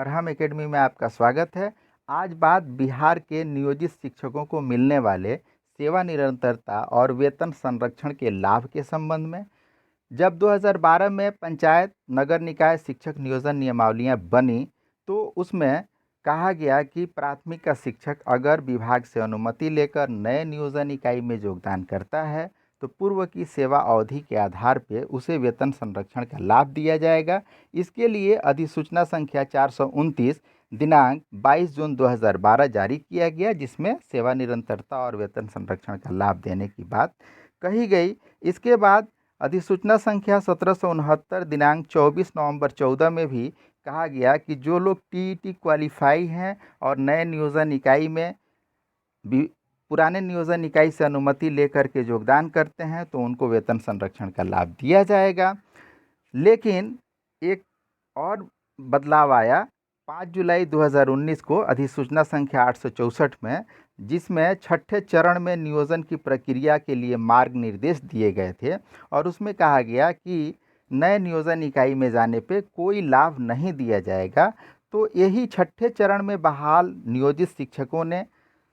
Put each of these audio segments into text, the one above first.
Arham academy में आपका स्वागत है। आज बात बिहार के नियोजित शिक्षकों को मिलने वाले सेवा निरंतरता और वेतन संरक्षण के लाभ के संबंध में। जब 2012 में पंचायत नगर निकाय शिक्षक नियोजन नियमावलियां बनी तो उसमें कहा गया कि प्राथमिक का शिक्षक अगर विभाग से अनुमति लेकर नए नियोजन इकाई में योगदान करता है तो पूर्व की सेवा अवधि के आधार पर उसे वेतन संरक्षण का लाभ दिया जाएगा। इसके लिए अधिसूचना संख्या 429 दिनांक 22 जून 2012 जारी किया गया, जिसमें सेवा निरंतरता और वेतन संरक्षण का लाभ देने की बात कही गई। इसके बाद अधिसूचना संख्या 1769 दिनांक 24 नवंबर 14 में भी कहा गया कि जो लोग टीईटी क्वालिफाई हैं और नए नियोजन इकाई में पुराने नियोजन इकाई से अनुमति लेकर के योगदान करते हैं तो उनको वेतन संरक्षण का लाभ दिया जाएगा। लेकिन एक और बदलाव आया 5 जुलाई 2019 को अधिसूचना संख्या 864 में, जिसमें छठे चरण में नियोजन की प्रक्रिया के लिए मार्ग निर्देश दिए गए थे और उसमें कहा गया कि नए नियोजन इकाई में जाने पे कोई लाभ नहीं दिया जाएगा। तो यही छठे चरण में बहाल नियोजित शिक्षकों ने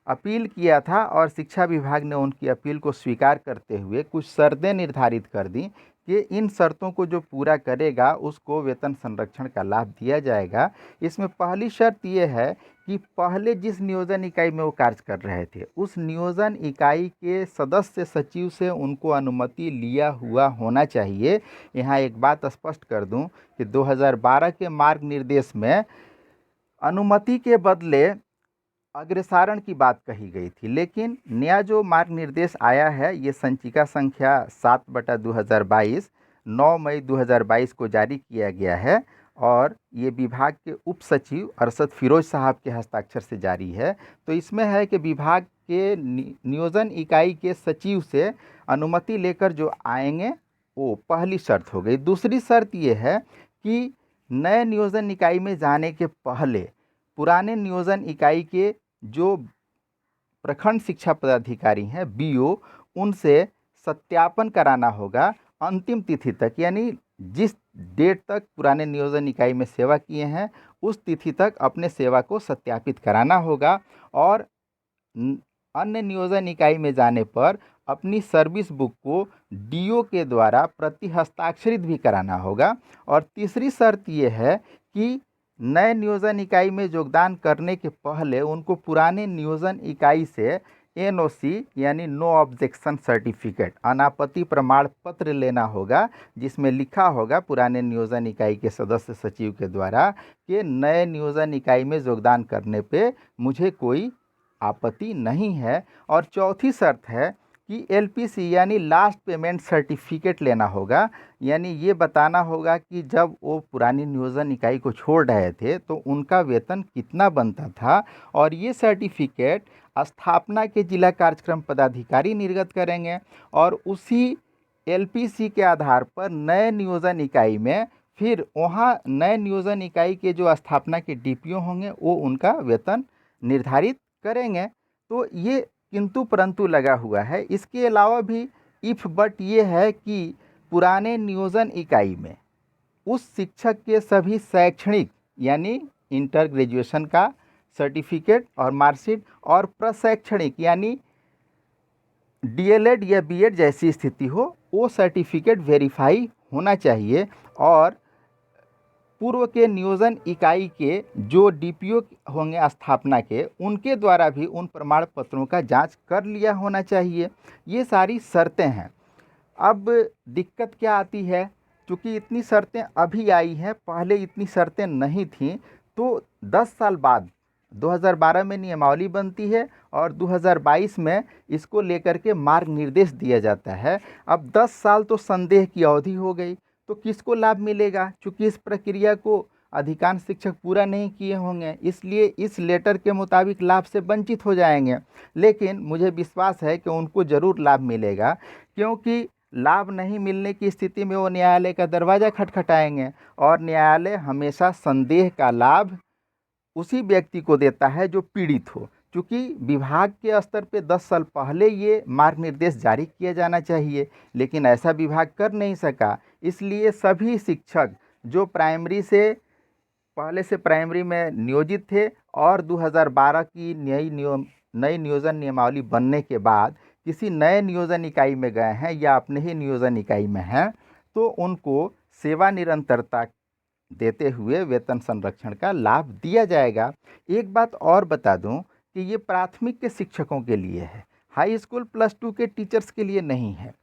अपील किया था और शिक्षा विभाग ने उनकी अपील को स्वीकार करते हुए कुछ शर्तें निर्धारित कर दी कि इन शर्तों को जो पूरा करेगा उसको वेतन संरक्षण का लाभ दिया जाएगा। इसमें पहली शर्त ये है कि पहले जिस नियोजन इकाई में वो कार्य कर रहे थे उस नियोजन इकाई के सदस्य सचिव से उनको अनुमति लिया हुआ होना चाहिए। यहाँ एक बात स्पष्ट कर दूं कि 2012 के मार्ग निर्देश में अनुमति के बदले अग्रसारण की बात कही गई थी, लेकिन नया जो मार्ग निर्देश आया है ये संचिका संख्या 7/2022 9 मई 2022 को जारी किया गया है और ये विभाग के उप सचिव अरशद फिरोज साहब के हस्ताक्षर से जारी है। तो इसमें है कि विभाग के नियोजन इकाई के सचिव से अनुमति लेकर जो आएंगे वो पहली शर्त हो गई। दूसरी शर्त ये है कि नए नियोजन इकाई में जाने के पहले पुराने नियोजन इकाई के जो प्रखंड शिक्षा पदाधिकारी हैं बीओ, उनसे सत्यापन कराना होगा अंतिम तिथि तक, यानी जिस डेट तक पुराने नियोजन इकाई में सेवा किए हैं उस तिथि तक अपने सेवा को सत्यापित कराना होगा और अन्य नियोजन इकाई में जाने पर अपनी सर्विस बुक को डीओ के द्वारा प्रति हस्ताक्षरित भी कराना होगा। और तीसरी शर्त ये है कि नए नियोजन इकाई में योगदान करने के पहले उनको पुराने नियोजन इकाई से एनओसी यानी नो ऑब्जेक्शन सर्टिफिकेट अनापत्ति प्रमाण पत्र लेना होगा, जिसमें लिखा होगा पुराने नियोजन इकाई के सदस्य सचिव के द्वारा कि नए नियोजन इकाई में योगदान करने पे मुझे कोई आपत्ति नहीं है। और चौथी शर्त है कि एलपीसी यानी लास्ट पेमेंट सर्टिफिकेट लेना होगा, यानी ये बताना होगा कि जब वो पुरानी नियोजन इकाई को छोड़ रहे थे तो उनका वेतन कितना बनता था और ये सर्टिफिकेट स्थापना के जिला कार्यक्रम पदाधिकारी निर्गत करेंगे और उसी एलपीसी के आधार पर नए नियोजन इकाई में फिर वहाँ नए नियोजन इकाई के जो स्थापना के डीपीओ होंगे वो उनका वेतन निर्धारित करेंगे। तो ये किंतु परंतु लगा हुआ है। इसके अलावा भी इफ बट ये है कि पुराने नियोजन इकाई में उस शिक्षक के सभी शैक्षणिक यानी इंटर ग्रेजुएशन का सर्टिफिकेट और मार्कशीट और प्रशैक्षणिक यानी डीएलएड या बीएड जैसी स्थिति हो वो सर्टिफिकेट वेरीफाई होना चाहिए और पूर्व के नियोजन इकाई के जो डीपीओ होंगे स्थापना के उनके द्वारा भी उन प्रमाण पत्रों का जांच कर लिया होना चाहिए। ये सारी शर्तें हैं। अब दिक्कत क्या आती है, क्योंकि इतनी शर्तें अभी आई हैं, पहले इतनी शर्तें नहीं थीं। तो 10 साल बाद 2012 में नियमावली बनती है और 2022 में इसको लेकर के मार्ग निर्देश दिया जाता है। अब 10 साल तो संदेह की अवधि हो गई, तो किसको लाभ मिलेगा? क्योंकि इस प्रक्रिया को अधिकांश शिक्षक पूरा नहीं किए होंगे, इसलिए इस लेटर के मुताबिक लाभ से वंचित हो जाएंगे। लेकिन मुझे विश्वास है कि उनको ज़रूर लाभ मिलेगा, क्योंकि लाभ नहीं मिलने की स्थिति में वो न्यायालय का दरवाज़ा खटखटाएंगे और न्यायालय हमेशा संदेह का लाभ उसी व्यक्ति को देता है जो पीड़ित हो। क्योंकि विभाग के स्तर पे 10 साल पहले ये मार्ग निर्देश जारी किया जाना चाहिए, लेकिन ऐसा विभाग कर नहीं सका। इसलिए सभी शिक्षक जो प्राइमरी से पहले से प्राइमरी में नियोजित थे और 2012 की नई नियोजन नियमावली बनने के बाद किसी नए नियोजन इकाई में गए हैं या अपने ही नियोजन इकाई में हैं, तो उनको सेवा निरंतरता देते हुए वेतन संरक्षण का लाभ दिया जाएगा। एक बात और बता दूं कि ये प्राथमिक के शिक्षकों के लिए है, हाई स्कूल प्लस 2 के टीचर्स के लिए नहीं है।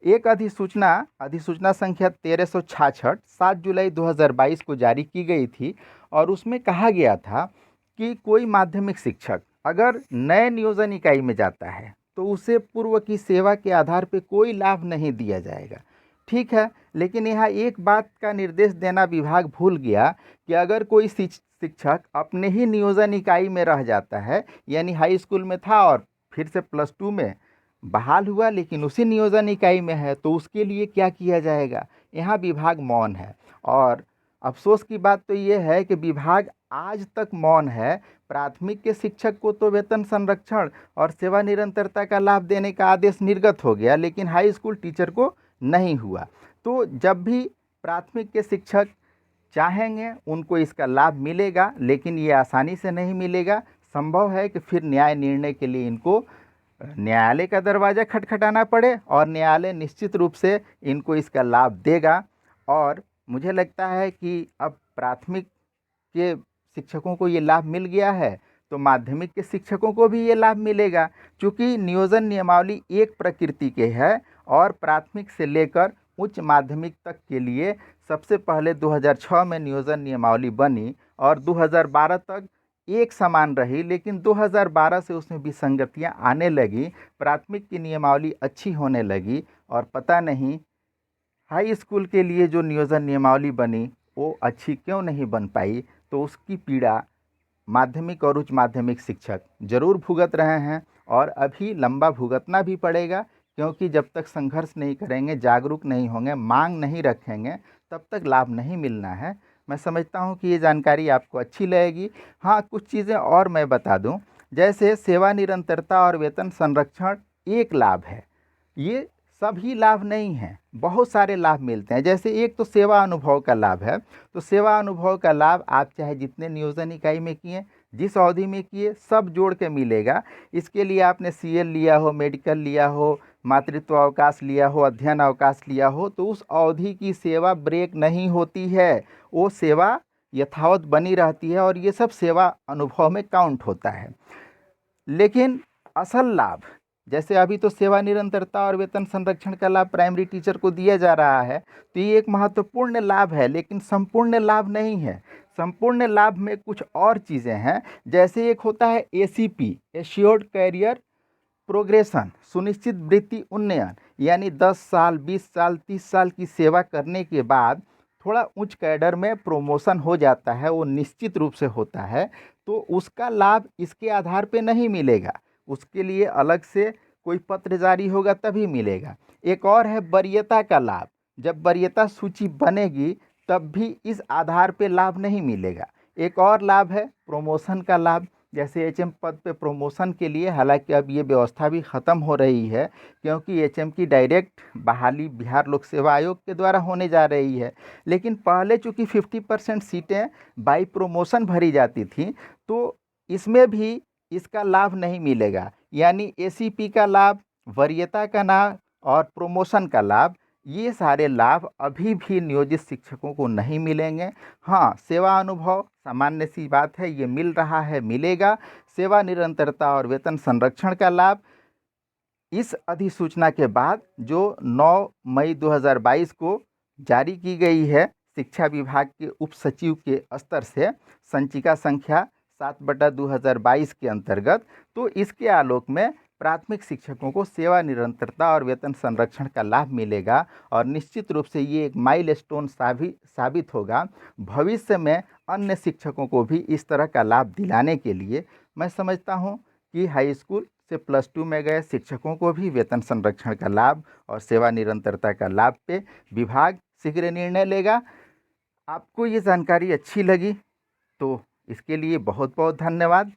एक अधिसूचना संख्या 1366 7 जुलाई 2022 को जारी की गई थी और उसमें कहा गया था कि कोई माध्यमिक शिक्षक अगर नए नियोजन इकाई में जाता है तो उसे पूर्व की सेवा के आधार पर कोई लाभ नहीं दिया जाएगा। ठीक है, लेकिन यहाँ एक बात का निर्देश देना विभाग भूल गया कि अगर कोई शिक्षक अपने ही नियोजन इकाई में रह जाता है, यानी हाई स्कूल में था और फिर से प्लस 2 में बहाल हुआ लेकिन उसी नियोजन इकाई में है, तो उसके लिए क्या किया जाएगा? यहाँ विभाग मौन है। और अफसोस की बात तो ये है कि विभाग आज तक मौन है। प्राथमिक के शिक्षक को तो वेतन संरक्षण और सेवा निरंतरता का लाभ देने का आदेश निर्गत हो गया, लेकिन हाई स्कूल टीचर को नहीं हुआ। तो जब भी प्राथमिक के शिक्षक चाहेंगे उनको इसका लाभ मिलेगा, लेकिन ये आसानी से नहीं मिलेगा। संभव है कि फिर न्याय निर्णय के लिए इनको न्यायालय का दरवाज़ा खटखटाना पड़े और न्यायालय निश्चित रूप से इनको इसका लाभ देगा। और मुझे लगता है कि अब प्राथमिक के शिक्षकों को ये लाभ मिल गया है तो माध्यमिक के शिक्षकों को भी ये लाभ मिलेगा, क्योंकि नियोजन नियमावली एक प्रकृति के है और प्राथमिक से लेकर उच्च माध्यमिक तक के लिए सबसे पहले 2006 में नियोजन नियमावली बनी और 2012 तक एक समान रही, लेकिन 2012 से उसमें विसंगतियां आने लगी, प्राथमिक की नियमावली अच्छी होने लगी और पता नहीं हाई स्कूल के लिए जो नियोजन नियमावली बनी वो अच्छी क्यों नहीं बन पाई। तो उसकी पीड़ा माध्यमिक और उच्च माध्यमिक शिक्षक जरूर भुगत रहे हैं और अभी लंबा भुगतना भी पड़ेगा, क्योंकि जब तक संघर्ष नहीं करेंगे, जागरूक नहीं होंगे, मांग नहीं रखेंगे, तब तक लाभ नहीं मिलना है। मैं समझता हूं कि ये जानकारी आपको अच्छी लगेगी। हाँ, कुछ चीज़ें और मैं बता दूं, जैसे सेवा निरंतरता और वेतन संरक्षण एक लाभ है, ये सभी लाभ नहीं हैं, बहुत सारे लाभ मिलते हैं। जैसे एक तो सेवा अनुभव का लाभ है, तो सेवा अनुभव का लाभ आप चाहे जितने नियोजन इकाई में किए, जिस अवधि में किए, सब जोड़ के मिलेगा। इसके लिए आपने सीएल लिया हो, मेडिकल लिया हो, मातृत्व अवकाश लिया हो, अध्ययन अवकाश लिया हो, तो उस अवधि की सेवा ब्रेक नहीं होती है, वो सेवा यथावत बनी रहती है और ये सब सेवा अनुभव में काउंट होता है। लेकिन असल लाभ, जैसे अभी तो सेवा निरंतरता और वेतन संरक्षण का लाभ प्राइमरी टीचर को दिया जा रहा है, तो ये एक महत्वपूर्ण लाभ है, लेकिन संपूर्ण लाभ नहीं है। संपूर्ण लाभ में कुछ और चीज़ें हैं, जैसे एक होता है एसीपी, एश्योर्ड कैरियर प्रोग्रेशन, सुनिश्चित वृत्ति उन्नयन, यानी 10 साल, 20 साल, 30 साल की सेवा करने के बाद थोड़ा उच्च कैडर में प्रमोशन हो जाता है, वो निश्चित रूप से होता है, तो उसका लाभ इसके आधार पे नहीं मिलेगा, उसके लिए अलग से कोई पत्र जारी होगा तभी मिलेगा। एक और है वरीयता का लाभ, जब वरीयता सूची बनेगी तब भी इस आधार पे लाभ नहीं मिलेगा। एक और लाभ है प्रमोशन का लाभ, जैसे एचएम पद पे प्रमोशन के लिए, हालांकि अब ये व्यवस्था भी ख़त्म हो रही है, क्योंकि एचएम की डायरेक्ट बहाली बिहार लोक सेवा आयोग के द्वारा होने जा रही है। लेकिन पहले चूँकि 50% सीटें बाई प्रमोशन भरी जाती थी, तो इसमें भी इसका लाभ नहीं मिलेगा, यानी एसीपी का लाभ, वरीयता का लाभ और प्रमोशन का लाभ, ये सारे लाभ अभी भी नियोजित शिक्षकों को नहीं मिलेंगे। हाँ, सेवा अनुभव सामान्य सी बात है, ये मिल रहा है, मिलेगा। सेवा निरंतरता और वेतन संरक्षण का लाभ इस अधिसूचना के बाद जो 9 मई 2022 को जारी की गई है शिक्षा विभाग के उप सचिव के स्तर से, संचिका संख्या 7/2022 के अंतर्गत, तो इसके आलोक में प्राथमिक शिक्षकों को सेवा निरंतरता और वेतन संरक्षण का लाभ मिलेगा और निश्चित रूप से ये एक माइलस्टोन साबित होगा भविष्य में अन्य शिक्षकों को भी इस तरह का लाभ दिलाने के लिए। मैं समझता हूँ कि हाई स्कूल से प्लस 2 में गए शिक्षकों को भी वेतन संरक्षण का लाभ और सेवा निरंतरता का लाभ पे विभाग शीघ्र निर्णय लेगा। आपको ये जानकारी अच्छी लगी तो इसके लिए बहुत बहुत धन्यवाद।